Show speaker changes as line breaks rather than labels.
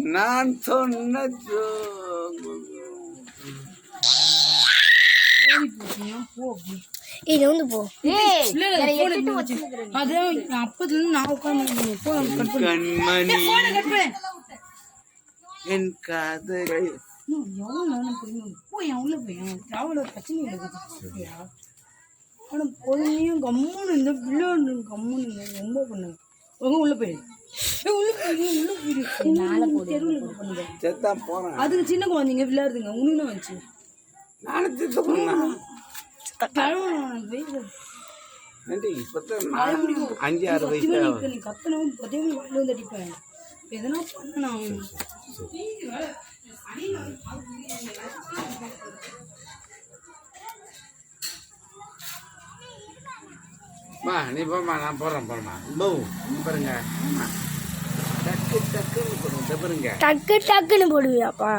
நான் சொன்ன என் காதலை
பொறுமையும் கம்முன்னு இந்த பிள்ளை கம்முன்னு ரொம்ப பண்ணுங்க உள்ள போயிடு அதுக்கு சின்ன குழந்தைங்க விளையாடுதுங்க உனக்கு தான் வந்துச்சு கத்தனவும் வந்து அடிப்பேன் எதனா பண்ண
நீ போமா நான் போடுறேன் பாருங்க டக்கு டக்குன்னு போடுங்க
டக்கு டக்குன்னு போடுவியாப்பா?